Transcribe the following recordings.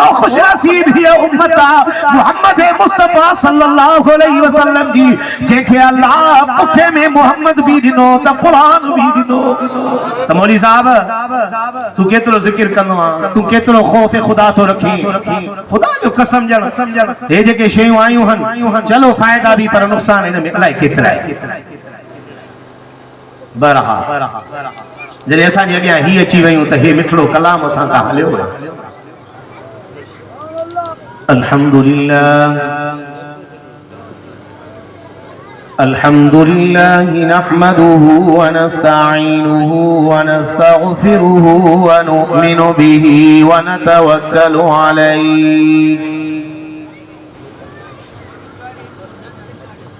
वो खुश नसीब ही उम्मता मोहम्मद मुस्तफा सल्लल्लाहु अलैहि वसल्लम जी जेके अल्लाह पुखे में मोहम्मद भी दिनो त कुरान भी दिनो। त मौली साहब तू केतरो जिक्र कंदो आ, तू केतरो खौफ खुदा तो रखी, खुदा जो कसम जण हे जेके शयूं आयूं हन चलो फायदा भी पर नुकसान इन में अलाए केतरा है। बरहा जॾहिं असांजे अॻियां ही अची वयूं त हे मिठड़ो कलाम असां खां हलियो। अल्हम्दुलिल्लाह अल्हम्दुलिल्लाह नहमदुहु व नस्तईनुहु व नस्तगफिरुहु व नुमिनु बिही व नतवक्कलु अलैहि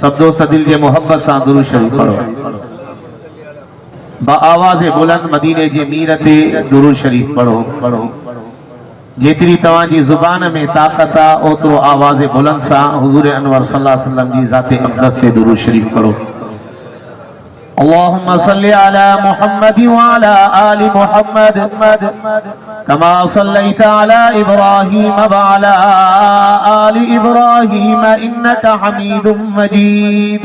सब दोस्त दिल जे मोहब्बत सां दुरूद शरीफ पढ़ो बा आवाज़ बुलंद मदीने जे मीर ते दुरूद शरीफ पढ़ो जेतरी तवाजी जुबान में ताकत आ ओतरो आवाज़ बुलंद सा हुजूर अनवर सल्लल्लाहु अलैहि वसल्लम जी ज़ाते अक़दस ते दुरूद शरीफ पढ़ो। अल्लाहुम्मा सल्लि अला मुहम्मद व अला आलि मुहम्मद कमा सल्लैता अला इब्राहीम व अला आलि इब्राहीम इन्नका हमीदुम मजीद।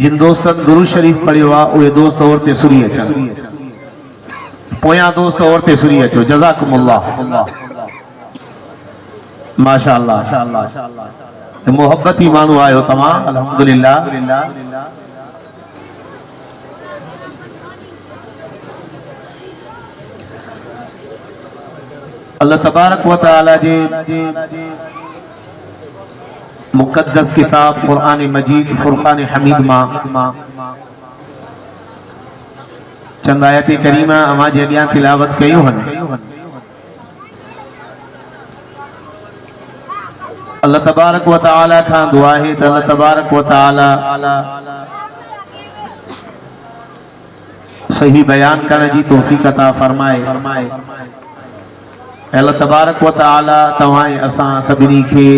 जिन दोस्तन दुरूद शरीफ पढ़ियो आहे उहे दोस्त और ते सुरी अचनि, पोयां दोस्त और ते सुरी अचो। जज़ाकुमुल्लाह। माशाअल्लाह मोहब्बती मानू आयो तमाम, अल्हम्दुलिल्लाह। अल्लाह तबारक व तआला जे मुक़द्दस किताब क़ुरान मजीद फुरक़ान हमीद मां चंद आयत करीमा अमा जे अॻियां तिलावत कयूं हन। अल्लाह तबारक व तआला खां दुआ है त अल्लाह तबारक व तआला सही बयान करण जी तौफीक अता फरमाए। अल्लाह तबारक व तआला तव्हां असां सभिनी खे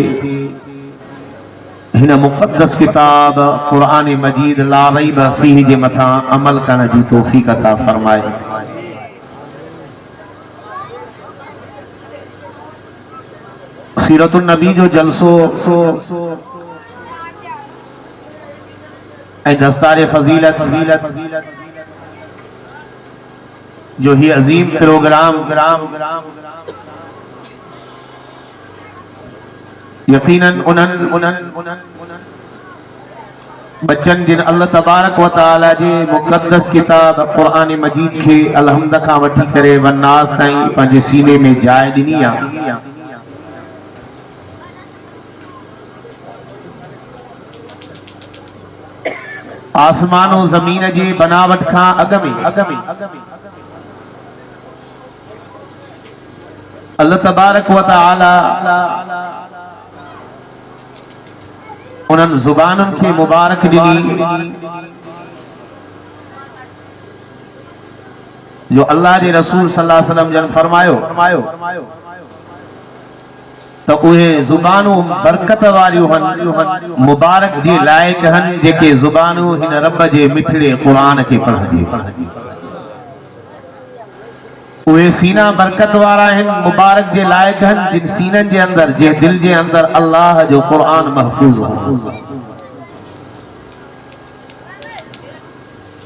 हिन मुक़द्दस किताब क़ुरान मजीद ला रैब फीह जे मथां अमल करण जी तौफीक अता फरमाए। सीरतुन नबी जो जलसो ऐं दस्तारे फजीलत जो ही अजीम प्रोग्राम यकीनन उन्हनि बच्चन जिन अल्लाह तबारक व तआला जे मुक़द्दस किताब क़ुरान मजीद खे अलहम्द खां वठी करे वन्नास ताईं पंहिंजे सीने में जाइ ॾिनी आहे। आसमान और ज़मीन जे बनावट खां अॻ में अल्लाह तबारक व तआला उन्हनि ज़ुबाननि खे मुबारक ॾिनी जो अल्लाह जे रसूल सल्लल्लाहु अलैहि वसल्लम जन फरमायो त उहे ज़ुबानूं बरकत वारियूं हन, मुबारक जे लाइक़ हन जेके ज़ुबानूं हिन रब जे मिठड़े क़ुरान खे पढ़ंदियूं। उहे सीना बरकत वारा आहिनि, मुबारक जे लाइक़ हन जिन सीननि जे अंदर, जे दिल जे अंदर अल्लाह जो क़ुरान महफूज़ हो।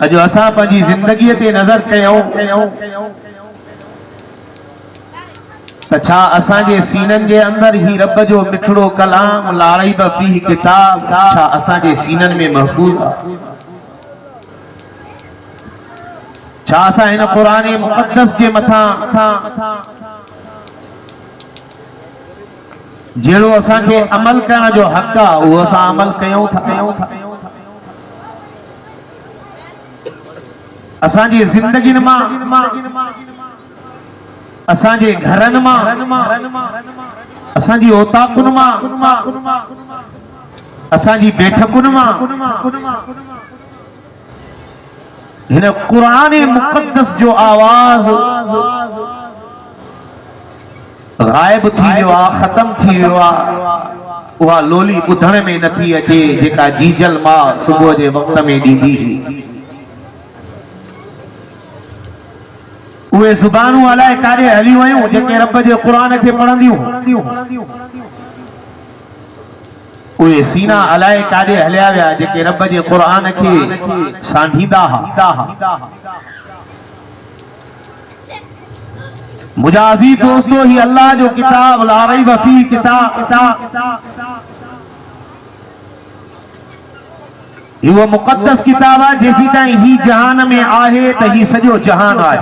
अॼु असां पंहिंजी ज़िंदगीअ ते नज़र कयूं त छा असांजे सीननि जे अंदर ही रब जो मिठड़ो कलाम ला रैब फीह किताब छा असांजे सीननि में महफूज़ आहे? छा असां हिन क़ुरान मुक़द्दस जे मथां जहिड़ो असांखे अमल करण जो हक़ आहे उहो असां अमल कयूं था? असांजी ज़िंदगियुनि मां, असांजे घरनि मां, असांजी औताकुनि मां, असांजी बैठकुनि मां हिन क़ुरान मुक़द्दस जो आवाज़ गायब थी वियो आहे, ख़त्म थी वियो आहे। उहा लोली ॿुधण में नथी अचे जेका जीजल मां सुबुह जे वक़्त में ॾींदी हुई। उहे ज़ुबानूं अलाए काॾे हली वयूं जेके रब जे क़ुरान खे पढ़ंदियूं। उहे सीना अलाए काॾे हलिया विया जेके रब जे क़ुरान खे सांढींदा हुआ। मुंहिंजा अज़ीज़ दोस्तो, ही अल्लाह जो किताब ला रैब फीह किताब वो मुक़द्दस किताब है जेसी ताईं ही जहान में आहे त ही सॼो जहान आहे।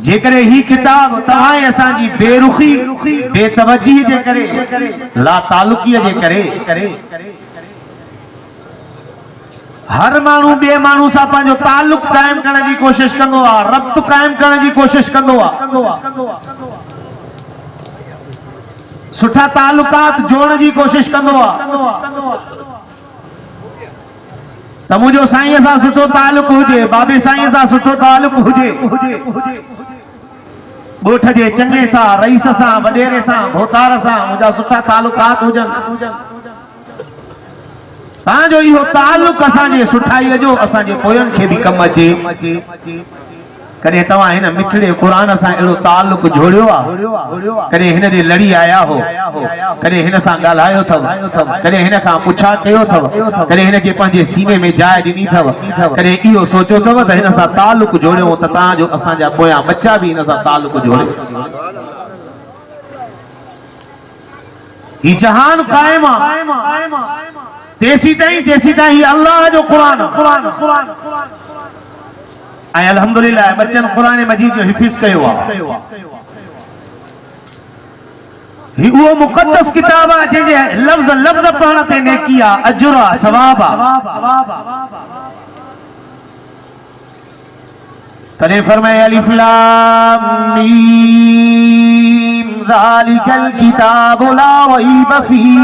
जेकर ही किताब तव्हां असांजी बेरुखी बेतवजी जे करे, ला तालुकीअ जे करे हर माण्हू ॿिए माण्हू सां पंहिंजो ताल्लुक क़ाइम करण जी कोशिश कंदो आहे, रब्त क़ाइम करण जी कोशिश कंदो आहे, सुठा ताल्लुकात जोड़न जी कोशिश कंदो आहे। त त मुंहिंजो साईं सां सुठो तालुक हुजे, बाबे साईं सां सुठो तालुक हुजे, ॻोठ जे चङे सां, रईस सां, वॾेरे सां, भोतार सां मुंहिंजा सुठा तालुकात हुजनि। तव्हांजो इहो तालुक असांजे सुठाईअ जो असांजे पोयनि खे बि कमु अचे। कॾहिं तव्हां हिन मिठड़े क़ुरान सां अहिड़ो तालुक जोड़ियो आहे? कॾहिं हिन ॾे लड़ी आया हो? कॾहिं हिन सां ॻाल्हायो अथव? कॾहिं हिन खां पुछा कयो अथव? कॾहिं हिन खे पंहिंजे सीने में जाइ ॾिनी अथव? कॾहिं इहो सोचियो अथव त हिन सां तालुक जोड़ियो त तव्हांजो असांजा पोयां बच्चा बि हिन सां तालुक जोड़े? ही जहान क़ाइम आहे तेसी ताईं अल्लाह जो क़ुरान ऐं अल्हम्दुलिल्लाह बच्चन क़ुरान मजीद जो हिफ़्ज़ कयो आहे। ही उहो मुक़द्दस किताब आहे जंहिंजे लफ़्ज़ लफ़्ज़ पढ़ण ते नेकी आहे, अजर आहे, सवाब आहे। तॾहिं फरमाए अलिफ लाम मीम ज़ालिकल किताबु ला रैब फीह।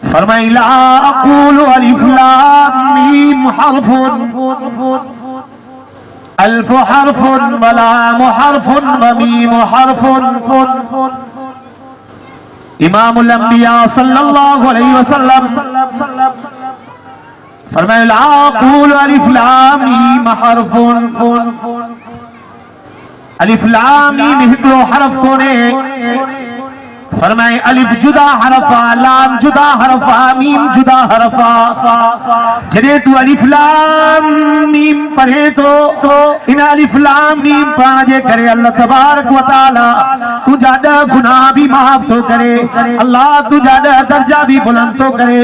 फरमाई ला अक़ूलु अलिफ लाम मीम हर्फुन अल्फ हर्फुन व लाम हर्फुन व मीम हर्फुन। इमामुल अंबिया सल्लल्लाहु अलैहि वसल्लम फरमाए ला अक़ूलु अलिफ लाम मीम हर्फुन। अलिफ लाम मीम हिकिड़ो हर्फ कोन्हे। फरमाए अलिफ जुदा हरफा, लाम जुदा हरफा, मीम जुदा हरफा। जॾहिं तू अलिफ लाम मीम पढ़े तो इन अलिफ लाम मीम पढ़ण जे करे अल्लाह तबारक व तआला तुंहिंजा 10 गुनाह भी माफ़ थो करे। अल्लाह तुंहिंजा 10 दर्जा भी बुलंद थो करे।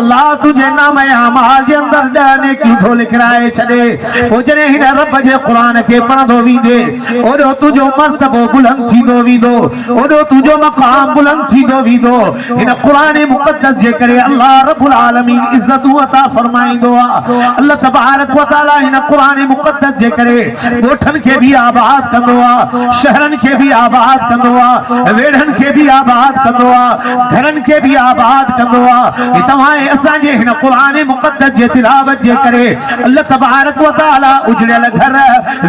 अल्लाह तुंहिंजे नाम ऐं अमाल जे अंदर 10 नेकियूं थो लिखाए छॾे। पोइ जॾहिं हिन रब जे क़ुरान खे पढ़ंदो वेंदे ओॾो तुंहिंजो मर्तबो बुलंद थींदो वेंदो, ओॾो तुंहिंजो मक़ाम बुलंद थींदो वेंदो। हिन क़ुरान मुक़द्दस जे करे अल्लाह रब्बुल आलमीन इज्जत अता फरमाईंदो आहे। अल्लाह तबारक व तआला हिन क़ुरान मुक़द्दस जे करे ॻोठनि खे भी आबाद कंदो आहे, शहरनि खे भी आबाद कंदो आहे, वेढ़नि खे भी आबाद कंदो आहे, घरनि खे भी आबाद कंदो आहे। तव्हां असांजे हिन क़ुरान मुक़द्दस जे तिलावत जे करे अल्लाह तबारक व तआला उजड़ियल घर,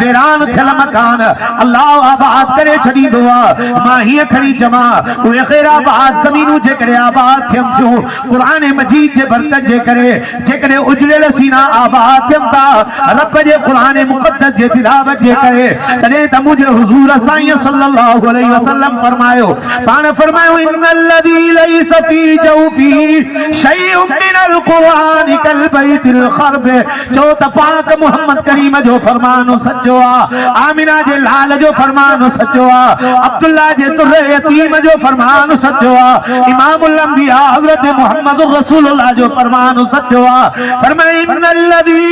वीरान थियल मकान अल्लाह आबाद करे छॾींदो आहे। मां हीअं खणी जमा उहे ग़ैराबाद ज़मीनूं जे करे आबाद थियनि थियूं क़ुरान मजीद जे बरकत जे करे। जेकॾहिं उजड़ियल सीना आबाद थियनि था रब जे क़ुरान मुक़द्दस जे तिलावत जे करे, तॾहिं त मुंहिंजे हुज़ूर साईं सल्लल्लाहु अलैहि वसल्लम फरमायो, पाण फरमायो इन्नल्लज़ी लैस फी जौफी शैउन मिनल क़ुरान कल बैतिल ख़रब। चओ त पाक मोहम्मद करीम जो फरमानो सचो आहे, आमिना जे लाल जो फरमानो सचो आहे, अब्दुल्ला जे तुर्र यतीम जो फरमान सचो आहे, इमामुल अंबिया हज़रत मुहम्मद रसूलुल्लाह जो फरमान सचो आहे। फरमाए इन्नल्लज़ी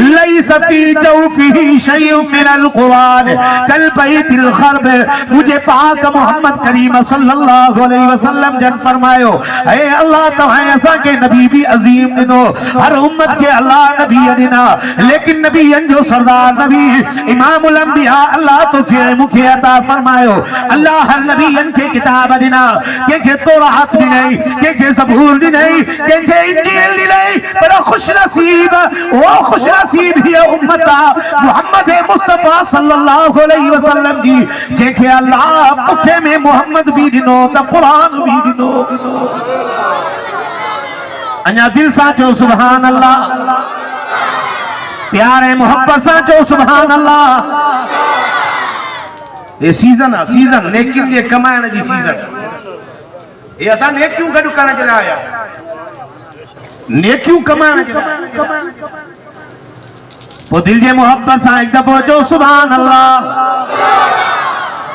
लैस फी जौफिही शैउन मिनल क़ुरान कल बैतिल ख़रब। मुझे पाक मोहम्मद करीम सल्लल्लाहु अलैहि वसल्लम जन फरमायो, हे अल्लाह तव्हां असां के नबी भी अजीम ॾिनो, हर उम्मत के अल्लाह नबी ॾिना, लेकिन नबीयन जो सरदार नबी इमामुल अंबिया अल्लाह तोखे मूंखे अता फरमायो। अल्लाह हर नबीयन के किताब ॾिना, कंहिंखे तौरात ॾिनई, कंहिंखे ज़बूर ॾिनई, कंहिंखे इंजील ॾिनई, पर खुशनसीब वो खुशनसीब हीअ उम्मत आहे मुहम्मद मुस्तफ़ा सल्लल्लाहु अलैहि वसल्लम जी, जंहिंखे अल्लाह पुठे में मोहम्मद भी ॾिनो त क़ुरान भी ॾिनो। अञा दिल सां चओ सुभान अल्लाह, प्यार ऐं मोहब्बत सां चओ सुभान अल्लाह। ये सीज़न आहे, सीज़न नेकियुनि जे कमाइण जी सीज़न। ये असां नेकियूं गॾु करण जे लाइ आया, नेकियूं कमाइण जे लाइ। पोइ दिल जे मोहब्बत सां हिकु दफ़ो चओ सुभान अल्लाह।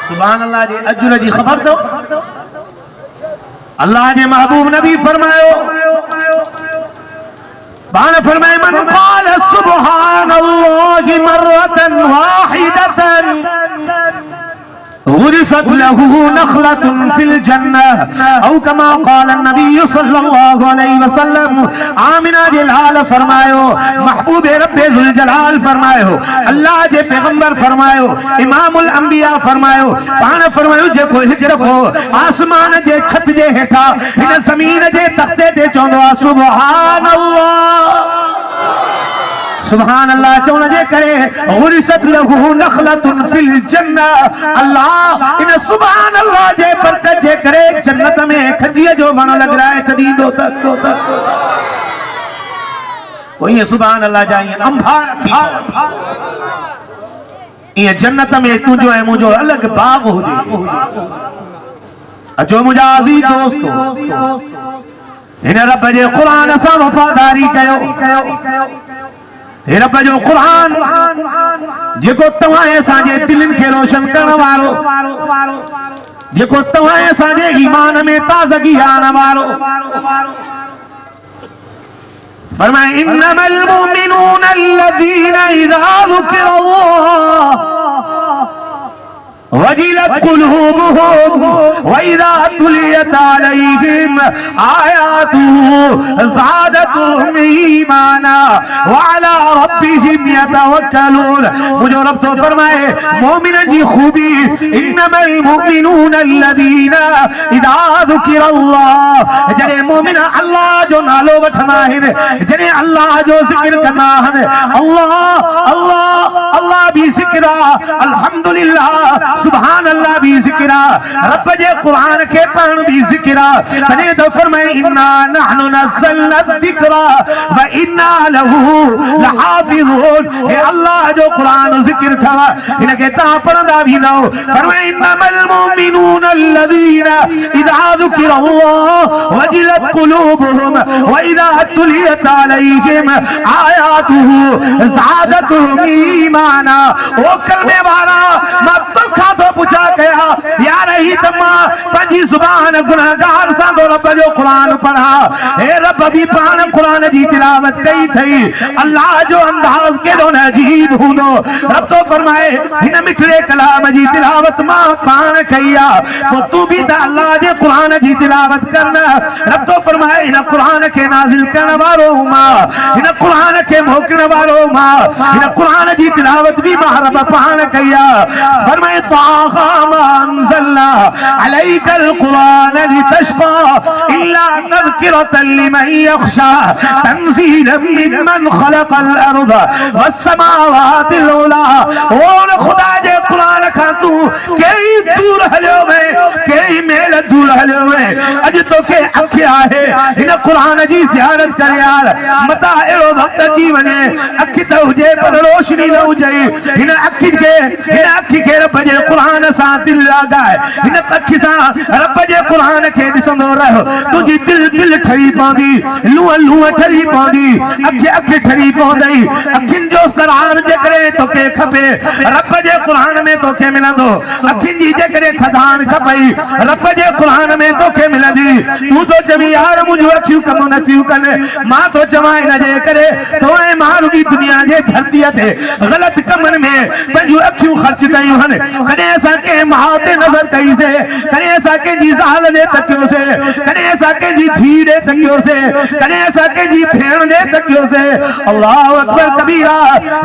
सुभान अल्लाह जे अजर जी ख़बर अथव? अल्लाह जे महबूब नबी फरमायो, बान फरमाए मन क़ाल सुभान अल्लाह मर्रतन वाहिदतन गुरिसत लहू नखलतुन फिल जन्नह औ कमा क़ाल नबी सल्लल्लाहु अलैहि वसल्लम। आमिना जे लाल फरमायो, महबूब रब्बे ज़ुल जलाल फरमायो, अल्लाह जे पैगंबर फरमायो, इमामुल अंबिया फरमायो, पाण फरमायो जेको हिकु दफ़ो आसमान जे छत जे हेठा हिन ज़मीन जे तख़्ते ते अचे चवंदो आहे सुभान अल्लाह सुभान अल्लाह चवण जे करे गुरिसत लहू नखलतुन फिल जन्नह अल्लाह इन सुभान अल्लाह जे बरकत जे करे जन्नत में खजीअ जो वण लॻराए छॾींदो अथसि कोई सुभान अल्लाह जा ईअं अंभार थी ईअं जन्नत में तुंहिंजो ऐं मुंहिंजो अलॻि बाग हुजे अचो मुंहिंजा अज़ीज़ दोस्तो हिन रब जे क़ुरान सां वफ़ादारी कयो हे रब जो क़ुरान जेको तव्हां असांजे दिलनि खे रोशन करण वारो जेको तव्हां असांजे ईमान में ताज़गी आणण वारो फरमाए इन्नमल मुमिनून अल्लज़ीना इज़ा ज़ुकिरल्लाह वजिलत कुलूबुहुम व इज़ा तुलियत अलैहिम आयातुहु ज़ादतहुम ईमाना व अला रब्बिहिम यतवक्कलून मुझे रब तो फरमाए मोमिनन जी खूबी इन्नमल मुमिनून अल्लज़ीना इज़ा ज़ुकिरल्लाह जने मोमिन अल्लाह जो नालो वठंदा आहिनि जने अल्लाह जो ज़िक्र कंदा आहिनि अल्लाह अल्लाह अल्लाह भी ज़िक्र अल्हम्दुलिल्लाह सुभान अल्लाह भी ज़िक्र रब जे कुरान के पढ़ण भी ज़िक्र तने तो फरमाए इन्ना नहनु नज़्ज़लना ज़िक्र व इन्ना लहू लहाफ़िज़ून हे अल्लाह जो कुरान ज़िक्र था इनके ता पढ़ंदा भी न फरमाए इन्नमल मुमिनून अल्लज़ीना इज़ा ज़ुकिरल्लाह वजिलत कुलूबुहुम व इज़ा तुलियत अलैहिम आयातुहु ज़ादतहुम ईमाना ओ कलमे वाला मत तो पूछा गया यार ही तम्मा पंजी जुबान गुनाहगार सा दो रब जो कुरान पढ़ा हे रब भी पान कुरान जी तिलावत कई थई अल्लाह जो अंदाज के दो अजीब हुनो रब तो फरमाए इन मिठड़े कलाम जी तिलावत मां पान कईया तो तू भी ता अल्लाह जे कुरान जी तिलावत करना रब तो फरमाए इन कुरान के नाजिल करने वालो मां इन कुरान के मोकने वालो मां इन कुरान जी तिलावत भी मां रब पान कईया फरमाए ताहा मा अंज़लना अलैकल कुरान लितशक़ा इल्ला तज़किरतन लिमन यख़शा तंज़ीलन मिम्मन ख़लक़ल अर्ज़ वस्समावातिल उला और खुदा जे कुरान खां तू कई दूर हलियो वे कई मेल दूर हलियो वे अज तोखे अख आहे इन कुरान जी ज़ियारत कर यार मता एड़ो वक्त अची वने अख त हुजे पर रोशनी न हुजे इन अख के रब जे कुरान सा दिल लगाए इन अखि सा रब जे कुरान के ॾिसंदो रहो तुझी दिल ठरी पवंदी लूह ठरी पवंदी अखि ठरी पवंदी अखिन जो करार जे करे तोखे खपे रब जे कुरान में तोखे मिलंदो अखिन जी जे करे खदान खपई रब जे कुरान में तोखे मिलंदी तू तो चवी यार मुझो अखियूं कम न थियूं कने मां तो चवां इन जे करे तो ऐ मारूगी दुनिया जे धरतीअ ते गलत कमन में पंहिंजूं अखियूं ख़र्च कयूं हन कॾहिं असां कंहिं माउ ते नज़र कईसीं कॾहिं असां कंहिंजी ज़ाल ॾे तकियोसीं कॾहिं असां कंहिंजी धीउ ॾे तकियोसीं कॾहिं असां कंहिंजी भेण ॾे तकियोसीं अल्लाहु अकबर कबीरा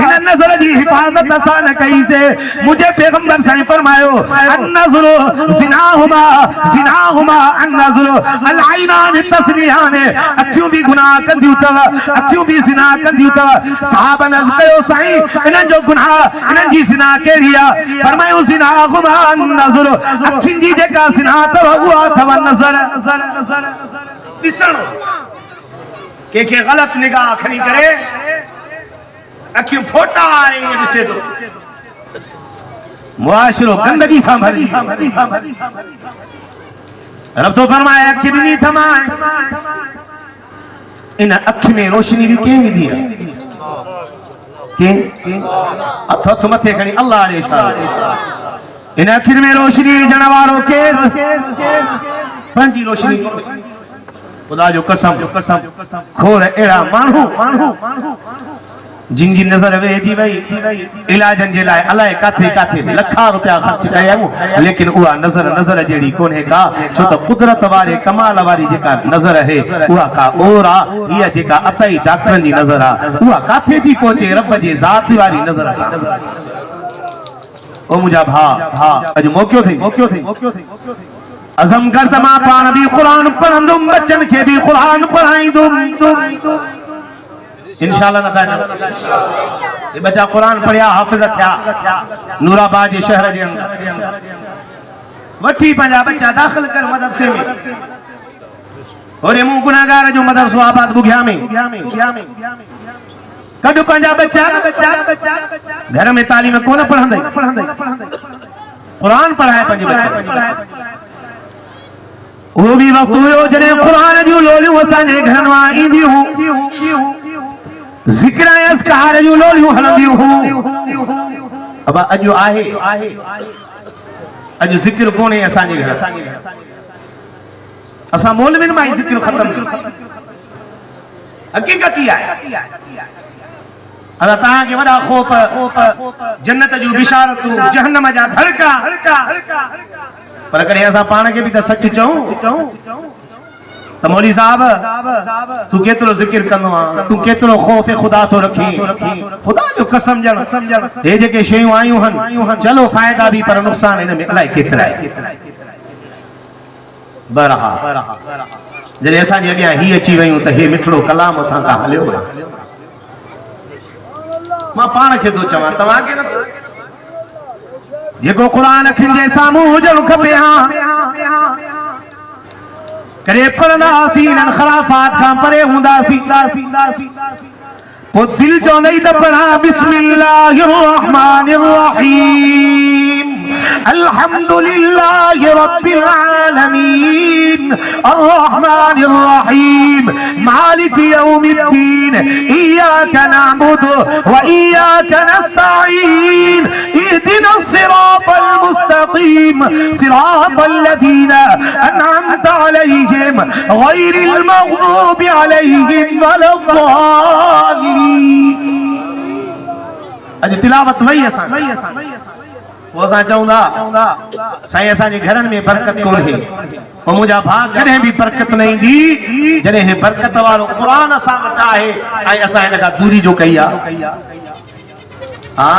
हिन नज़र जी हिफ़ाज़त असां न कईसीं मुंहिंजे पैगंबर साईं फरमायो अन्नज़रु ज़िनाहुमा अन्नज़रु अलआइनान तस्नियान अखियूं भी गुनाह कंदियूं अथव अखियूं भी ज़िना कंदियूं अथव सहाबन अर्ज़ कयो साईं इन्हनि जो गुनाह इन्हनि जी ज़िना कहिड़ी आहे फरमायो ज़िनाहुमा अन्नज़रु अखियुनि जी जेका ज़िना अथव उहा अथव नज़र ॾिसणु कंहिंखे ग़लति निगाह खणी करे अखियूं फोटा ऐं ॾिसे थो मुआशिरो गंदगी सां भरी रब तो फरमाए अखि ॾिनी थमाए इन अखि में रोशनी भी कंहिं विधी आहे के हथ मथे खणी अल्लाह जे इशारे इन अखियुनि में रोशनी विझण वारो केरु पंहिंजी रोशनी खुदा जो कसम खोड़ अहिड़ा माण्हू जिन जी नज़र वेझी वई इलाजनि जे लाइ अलाए काथे लखा रुपया ख़र्च कया आहियूं लेकिन उहा नज़र जहिड़ी कोन्हे का छो त कुदरत वारे कमाल वारी जेका नज़र आहे उहा का और आहे हीअ जेका अतई डॉक्टरनि जी नज़र आहे उहा काथे थी पहुचे रब जे ज़ात वारी नज़र आहे ओ मुंहिंजा भाउ अॼु मौक़ियो थी अज़म कर त मां पाण भी कुरान पढ़ंदुम, बच्चन के भी कुरान पढ़ाईंदुम। इंशाअल्लाह न था ये बच्चा कुरान पढ़िया हाफिज थिया नूराबाद जे शहर जे अंदर वठी पंहिंजा बच्चा दाख़िल कर मदरसे में और मूं गुनाहगार जो मदरसो आबाद बुघिया में कॾ पंहिंजा बच्चा घर में तालीम कोन पढ़ंदई कुरान पढ़ाए पंहिंजे बच्चे वो भी वक्त हुयो जॾहिं कुरान जूं लोलियूं असांजे घर मां ईंदियूं ज़िक्र ऐं अज़कार जूं लोलियूं हलंदियूं हुयूं। अब अॼु आहे अॼु ज़िक्र कोन्हे असांजे घर असां मौलविन मां ई ज़िक्र ख़तम कयो हक़ीक़त ई आहे। अदा तव्हांखे वॾा ख़ौफ़ जन्नत जूं बिशारतूं जहन्नम जा धड़का पर कॾहिं असां पाण खे बि त सच चऊं त मौली साहब तू केतिरो ज़िक्र कंदो आहे तू केतिरो ख़ौफ़ खुदा थो रखी खुदा जो कसम ॼण हे जेके शयूं आयूं हन चलो फ़ाइदा बि पर नुक़सान हिन में अलाए केतिरा आहे। बरहा जॾहिं असांजे अॻियां ही अची वयूं त हे मिठड़ो कलाम असां खां हलियो मां पाण खे थो चवां तव्हांखे न जेको क़ुरान अखियुनि जे साम्हूं हुजणु खपे करे पढ़ंदासीं इन्हनि ख़राफ़ात खां परे हूंदासीं पोइ दिलि चवंदई त पढ़ा बिस्मिल्लाहिर रहमानिर रहीम अल्हम्दुलिल्लाहि रब्बिल आलमीन अर्रहमानिर रहीम मालिक यौमिद्दीन इय्याका नअबुदु व इय्याका नस्तईन इहदिनस सिरातल मुस्तकीम सिरातल लज़ीना अनअमता अलैहिम गैरिल मग़दूबि अलैहिम वलद्दालिन। अॼु तिलावत वई असां वो असां चवंदा साईं असांजे घरनि में बरकत कोन्हे पोइ मुंहिंजा भाउ कॾहिं बि बरकत न ईंदी जॾहिं हे बरकत वारो क़ुरान असां वटि आहे ऐं असां हिन खां दूरी जो कई आहे। हा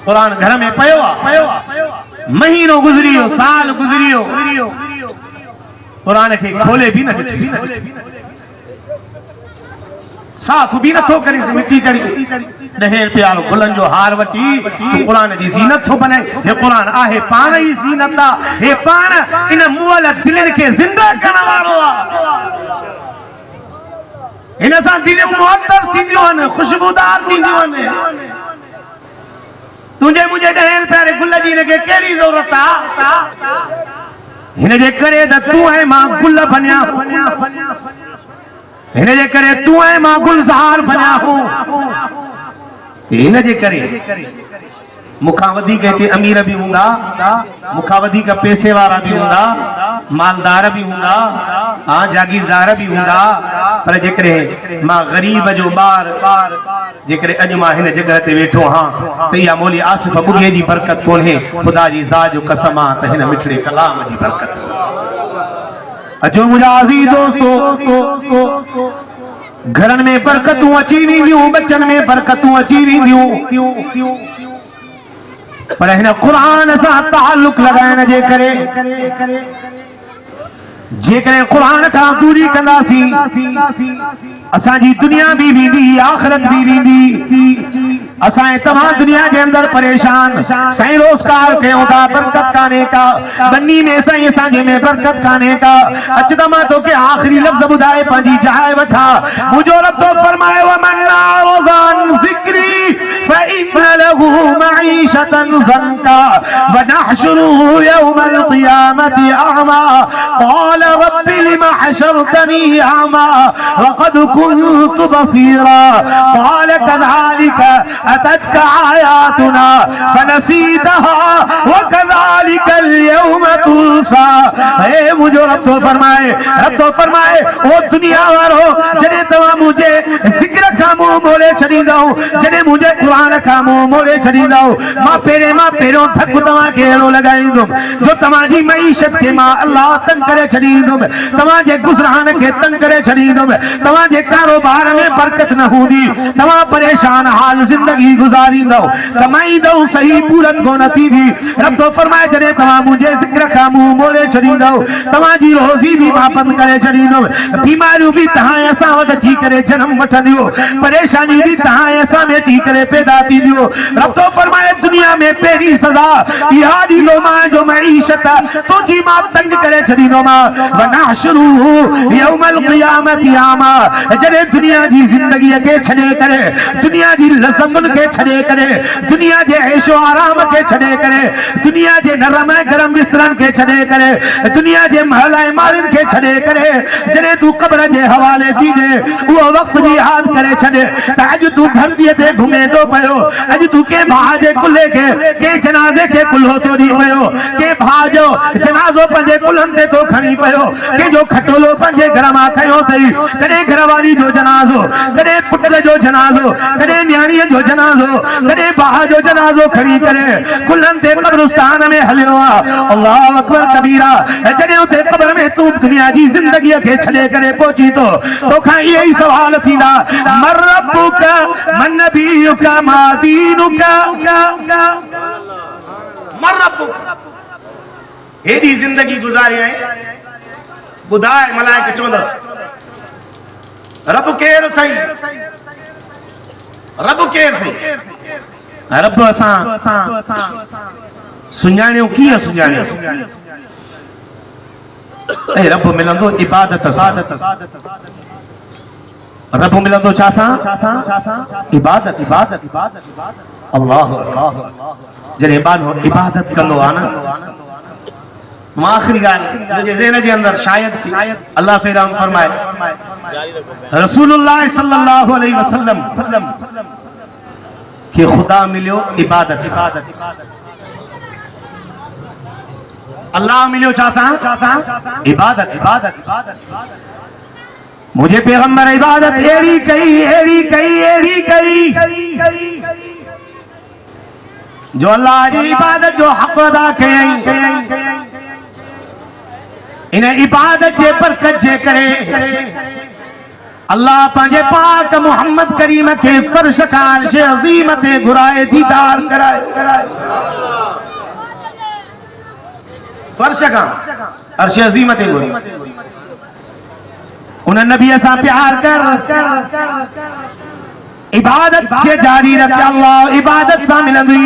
क़ुरान घर में पियो आहे महीनो गुज़री वियो साल गुज़री वियो क़ुरान खे खोले बि न ॾिठी साफ़ भी नथो करे मिट्टी चढ़ी ॾहें प्यारो गुलनि जो हार वठी क़ुरान जी ज़ीनत थो बनाए। हे क़ुरान आहे पाण ई ज़ीनत आहे हे पाण इन मुअल दिलनि खे ज़िंदा करण वारो आहे हिन सां दिलियूं मुअत्तर थींदियूं आहिनि खुशबूदार थींदियूं आहिनि। तुंहिंजे मुंहिंजे ॾहें प्यारे गुल जी हिनखे कहिड़ी ज़रूरत आहे हिन जे करे त तूं ऐं मां गुल बनिया हिन जे करे तूं ऐं मां गुलज़ार बनिया हूं हिन जे करे मूंखां वधीक हिते अमीर भी हूंदा मूंखां वधीक पैसे वारा भी हूंदा मालदार भी हूंदा हाँ जागीरदार भी हूंदा पर जेकॾहिं मां ग़रीब जो ॿार जेकॾहिं अॼु मां हिन जॻह ते वेठो हाँ त इहा मौली आसिफ़ बुघे जी बरकत कोन्हे खुदा जी ज़ात जो कसम आहे त हिन मिठड़े कलाम जी बरकत। अचो मुंहिंजा अज़ीज़ दोस्तो घरनि में बरकतूं अची वेंदियूं बच्चनि में बरकतूं अची वेंदियूं पर हिन क़ुरान सां ताल्लुक़ लगाइण जे करे जेकॾहिं क़ुरान खां दूरी कंदासीं असांजी दुनिया भी वेंदी आख़िरत भी वेंदी असां तमाम दुनिया के अंदर परेशान साईं रोज़गार कयूं था बरकत काने का बन्नी में साईं असांजे में बरकत काने का अच त मां तोखे आख़िरी लफ़्ज़ ॿुधाए पंहिंजी जाइ वठा मुंहिंजो रब तो फरमाए वमन अअरज़ अन ज़िक्री फ़इन्न लहू मईशतन ज़ंका वनहशुरुहु यौमल क़ियामति अअमा क़ाल रब्बि लिमा हशरतनी अअमा वक़द कुन्तु बसीरा क़ाल कज़ालिक अततक आयातुना फनसीतहा वकज़ालिक अल-यौम तुनसा। हे मुझो रब तो फरमाए ओ दुनिया वारो जॾहिं तव्हां मुंहिंजे ज़िक्र खां मुंहुं मोड़े छॾींदव जॾहिं मुंहिंजे मुझे कुरान का मुंह मोड़े छड़ींदो मां पेरो थक तवा के अड़ो लगाईंदुम जो तमाजी मईशत के मां अल्लाह तंग करे छड़ींदुम तवा जे गुजरान के तंग करे छड़ींदुम तवा जे कारोबार में बरकत न होंदी तवा परेशान हाल जिंदगी गुजारींदो कमाईंदो सही पूरत को नथी दी रब तो फरमाए जने तवा मुझे जिक्र का मुंह मोड़े छड़ींदो तवा जी रोजी भी मां बंद करे छड़ींदो बीमारियों भी तहां ऐसा वट थी करे जन्म वठंदियो परेशानी भी तहां ऐसा में थी करे पैदा थींदियो रब तो फरमाए दुनिया में पहली सजा इहा ॾींदो मां जो मईशत तुझी मां तंग करे छॾींदो मां वनाशरू यौमल क़ियामती आमा जॾहिं दुनिया जी ज़िंदगी के छॾे करे दुनिया जी लज़्ज़तुनि के छॾे करे दुनिया जे ऐशो आराम के छॾे करे दुनिया जे नरम गरम बिस्तरनि के छॾे करे दुनिया जे महल ऐं मालिन के छॾे करे जॾहिं तूं क़ब्र जे हवाले थी ॾे उहो वक़्तु जी यादि करे छॾ त अॼु तूं धरतीअ ते घुमे थो पियो अॼु तूं के भाउ जे कुल्हे के जनाज़े के कुल्हो थो ॾी पियो के भाउ जो जनाज़ो पंहिंजे कुल्हनि ते थो खणी पियो कंहिंजो खटोलो पंहिंजे घर मां खयो अथई कॾहिं घरवारी जो जनाज़ो कॾहिं पुट जो जनाज़ो कॾहिं न्याणीअ जो जनाज़ो कॾहिं भाउ जो जनाज़ो खणी करे कुल्हनि ते क़ब्रिस्तान में हलियो आहे अल्लाहु अकबर कबीरा जॾहिं उते क़ब्र में तूं दुनिया जी ज़िंदगीअ खे छॾे करे पहुची थो तोखां इहे ई सवाल थींदा मर रब्बुका मन नबियुका मा दीनुका मर रब्बुका हेॾी ज़िंदगी गुज़ारी आहे ॿुधाए मलाइक चवंदसि रब केरु अथई रब केरु अथई रब असां सुञाणियो कीअं सुञाणियो ऐं रब मिलंदो इबादत सां रब मिलंदो छा सां इबादत अल्लाह जॾहिं इबादत कंदो आहे न मां आख़िरी ॻाल्हि मुंहिंजे ज़हन जे अंदरि शायदि अल्लाह से राम फरमाए रसूलुल्लाह सल्लल्लाहु अलैहि वसल्लम कि खुदा मिलियो इबादत अल्लाह मिलियो छा सां इबादत मुझे पैगंबर इबादत एड़ी कई जो अल्लाह जी इबादत जो हक़ अदा कयई इन इबादत जे बरकत जे करे अल्लाह पंहिंजे पाक मोहम्मद करीम के फर्श का अर्श अज़ीम ते घुराए दीदार कराए फर्श का अर्श अज़ीम ते घुराए उन नबी सां प्यार कर इबादत के जारी रख अल्लाह इबादत सां मिलंदी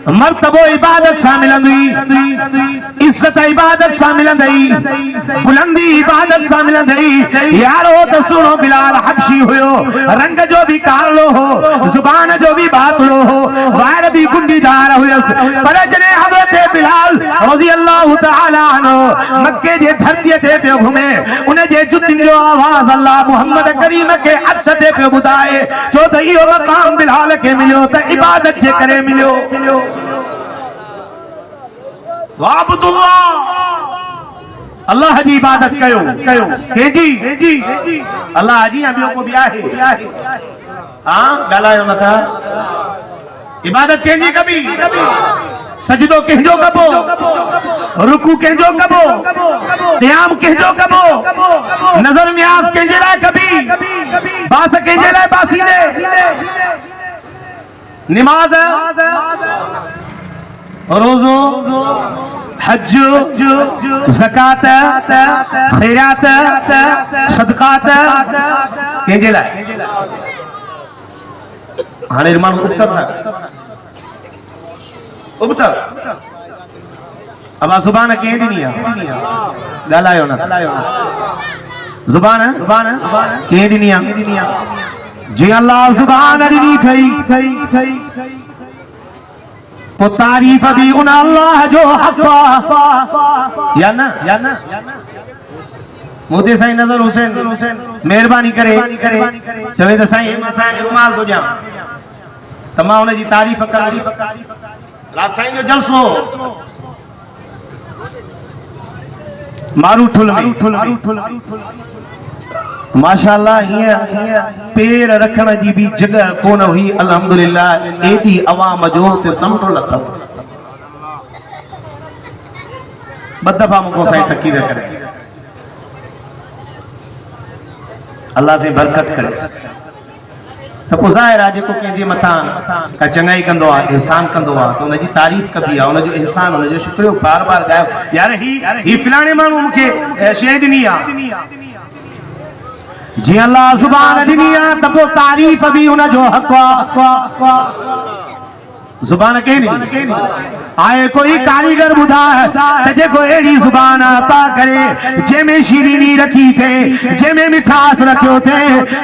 मर्तबो इबादत सां मिलंदी इज्जत इबादत सां मिलंदी बुलंदी इबादत सां मिलंदी यारो त सुनो बिलाल हबशी हुयो रंग जो भी कालो हो जुबान जो भी बातलो हो वार भी गुंडीदार हुयस पर जने हजरत बिलाल रज़ी अल्लाह तआला अन्हु मक्के जे धरती ते पियो घुमे उन जे जुतिन जो आवाज अल्लाह मोहम्मद करीम के अर्श ते पियो ॿुधाए छो त इहो मक़ाम बिलाल के मिलियो त इबादत जे करे मिलियो अल्लाह जी इबादत कयो केजी अल्लाह जी ॿियो को बि आहे हां ॻाल्हायो नथा इबादत कंहिंजी कबी सजदो कंहिंजो कबो रुकू कंहिंजो कबो क़याम कंहिंजो कबो नज़र नियाज़ कंहिंजे लाइ कबी बास कंहिंजे लाइ बासींदे निमाज़ रोज़ो हज ज़कात खैरात सदक़ात कंहिंजे लाइ हाणे माण्हू उबतर अब ज़ुबान कंहिं ॾिनी आहे ॻाल्हायो न ज़ुबान कंहिं ॾिनी आहे जीअं अल्लाह ज़ुबान ॾिनी अथई पोइ तारीफ़ बि उन अल्लाह जो हक़ आहे या न मोदी साईं नज़र हुसैन महिरबानी करे चवे त साईं मां रुमाल थो ॾियां त मां हुनजी तारीफ़ कंदुसि रात साईं जो जलसो मारूठुल में माशाअल्लाह हीअं पेर रखण जी भी जगह कोन हुई। अल्हम्दुलिल्लाह एडी अवाम जो ते समटो लथो ब दफ़ा मुको साईं तकीद करे अल्लाह से बरकत करे तो पोइ ज़ाहिर आहे जेको कंहिंजे मथां का चङाई कंदो आहे एहसान कंदो आहे त उनजी तारीफ़ कबी आहे उनजो एहसान उनजो शुक्रियो बार बार गायो यार ही फलाणे माण्हू मूंखे शइ ॾिनी आहे जीअं अल्लाह ज़ुबान ॾिनी आहे त पोइ तारीफ़ बि उनजो हक़ आहे। जुबान के नहीं आए कोई कारीगर बुधा है जेको एड़ी जुबान अता करे जेमें शीरीनी रखी थे जेमें मिठास रखियो थे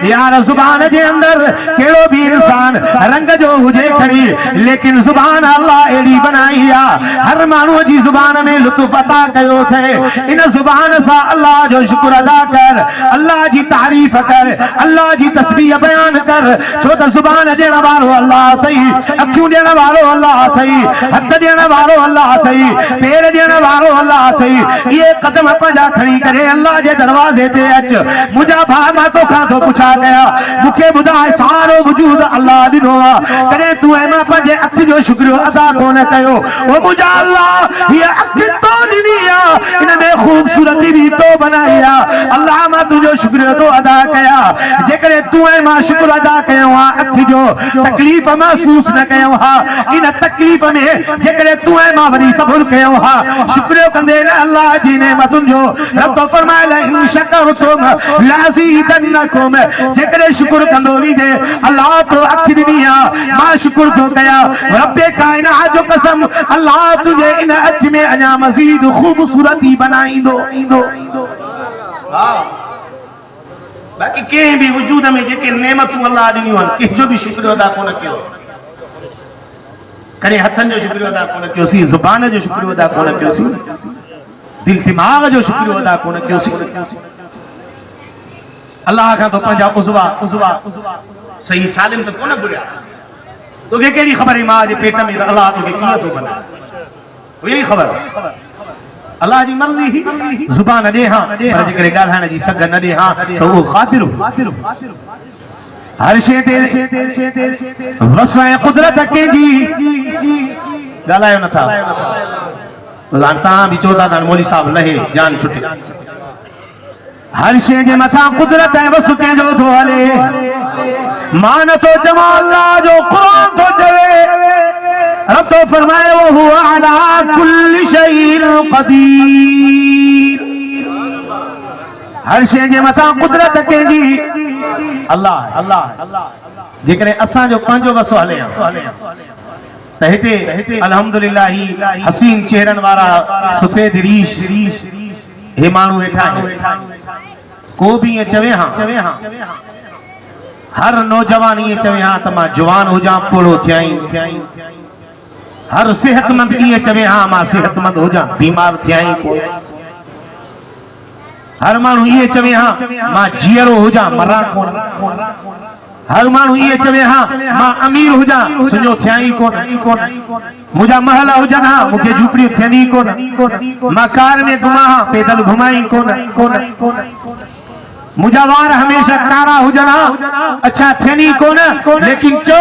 यार जुबान जे अंदर केड़ो भी इंसान रंग जो हुजे खड़ी लेकिन जुबान अल्लाह एड़ी बनाई है हर मानू जी जुबान में लुत्फ अता कयो थे। इन जुबान सा अल्लाह जो शुक्र अदा कर अल्लाह जी तारीफ कर अल्लाह जी तस्बीह बयान कर छो त जुबान देण वारो अल्लाह थई अखियूं देण वारो अल्लाह थई हथ देण वारो अल्लाह थई पैर देण वारो अल्लाह थई ये कदम पंजा खड़ी करे अल्लाह जे दरवाजे ते अच मुजा भा मां तो खां तो पुछा गया मुखे बुधाए सारो वजूद अल्लाह दिनो आ करे तू ए मां पंजे अख जो शुक्र अदा कोन कयो ओ मुजा अल्लाह ये अख तो दिनी आ इन में खूबसूरती भी तो बनाई आ अल्लाह मां तुजो शुक्र तो अदा कया जेकरे तू ए मां शुक्र अदा कयो आ अख जो तकलीफ महसूस न कयो हा इन तकलीफ में जेकरे तू है मां वरी सब्र कयो हा शुक्र कंदे न अल्लाह जी ने मतुन जो रब तो फरमाए ला इन शकरतुम लाज़ीदन्नकुम जेकरे शुक्र कंदो वी दे अल्लाह तो अख दुनिया मां शुक्र तो कया रब्बे कायनात जो कसम अल्लाह तुझे इन अख में अना मजीद खूबसूरती बनाईंदो बाकी के भी वजूद में जेके नेमतूं अल्लाह दिनियूं आहिनि कंहिंजो भी शुक्र अदा कोन कयो करे हथन जो शुक्र अदा कोन कयोसी जुबान जो शुक्र अदा कोन कयोसी दिल दिमाग जो शुक्र अदा कोन कयोसी अल्लाह का तो पंजा उज़वा सही सालिम तो कोन बुरिया तो के केड़ी खबर मां जे पेट में अल्लाह तो के किया तो बना कोई खबर अल्लाह जी मर्जी ही जुबान दे हां पर जेकरे गालहाने जी सग न दे हां तो वो खातिर हर शे ते वसवाए कुदरत के जी गालायो न था लांता भी चोदा दान मौली साहब लहे जान छुटे हर शे जे मथा कुदरत है वस के जो तो हले मान तो जमा अल्लाह जो कुरान तो चले रब तो फरमाए वो हुआ अला कुल्ली शैइन कदीर हर शे जे मथा कुदरत के जी अल्लाह जेकरे असा जो पांचो वसो हले त हिते अल्हम्दुलिल्लाह ही हसीन चेहरन वाला सफेद रीश हे मानू वेठा को भी ये चवे हां हर नौजवान ये चवे हां त मां जवान हो जा पोड़ो थियाई हर सेहतमंद ये चवे हां मां सेहतमंद हो जा बीमार थियाई हर मानू ये चवे हां मां जियरो हो जा मरा कोन हर मानू ये चवे हां मां अमीर हो जा सुनो थियाई कोन मुजा महला हो जाना मुके झूपड़ी थियनी कोन मां कार में घुमा पैदल घुमाई कोन मुजा वार हमेशा कारा हो जाना अच्छा थियनी कोन लेकिन चो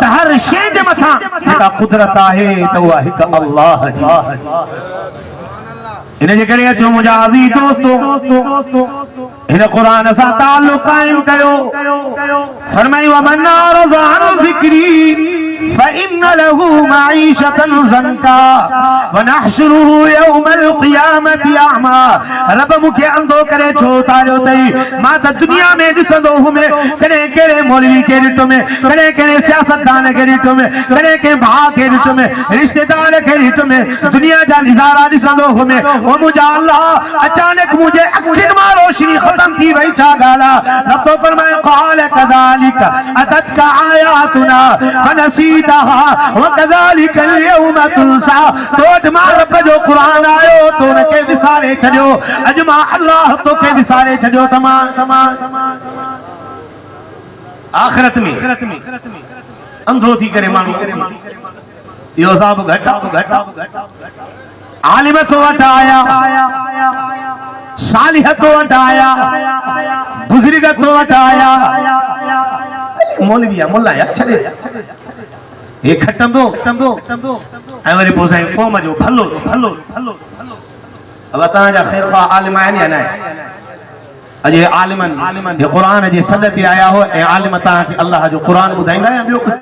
त हर शे जे मथा जेका कुदरत आहे त उहा हिक अल्लाह जी इन जे करे अचो मुजा अज़ीज़ दोस्तों इन कुरान सा ताल्लुक़ कायम कयो फरमाई व मन अरज़ अन ज़िक्री फ़इन्न लहू मईशतन ज़ंका व नहशुरुहु यौमल क़ियामति अमा रब मुखे अंधो करे छो तारियो तई मां त दुनिया में ॾिसंदो हुमे कॾहिं कहिड़े मौलवी के ॾिठो में कॾहिं कहिड़े सियासतदान के ॾिठो में कॾहिं कंहिं भाउ के ॾिठो में रिश्तेदार के ॾिठो में दुनिया जा नज़ारा ॾिसंदो हुमे ओ मुंहिंजा अल्लाह अचानक मुंहिंजे अखियुनि मां रोशनी ख़त्म थी वई छा ॻाल्हि आहे रब तो फरमाए क़ाल कज़ालिक अततका आयातुना फनसीतहा व कज़ालिक अल-यौम तुनसा तो मां रब जो कुरान आयो तो उनके विसारे छॾियो अॼु मां अल्लाह तोखे विसारे छॾियो तमाम आखिरत में अंधो थी करे माण्हू इहो साहब घटा आलिम तो वट आया सालिह तो वट आया गुज़री का तो वटाया मौलवी मुल्ला या छड़े ये खटंदो ऐं वरी पोइ साईं क़ौम जो भलो भलो अब तव्हां जा ख़ैर आलिम आहिनि या न अॼु आलिमनि ये क़ुरान जे सॾ ते आया हो ऐं आलिम तव्हांखे अल्लाह जो क़ुरान ॿुधाईंदा या ॿियो कुझु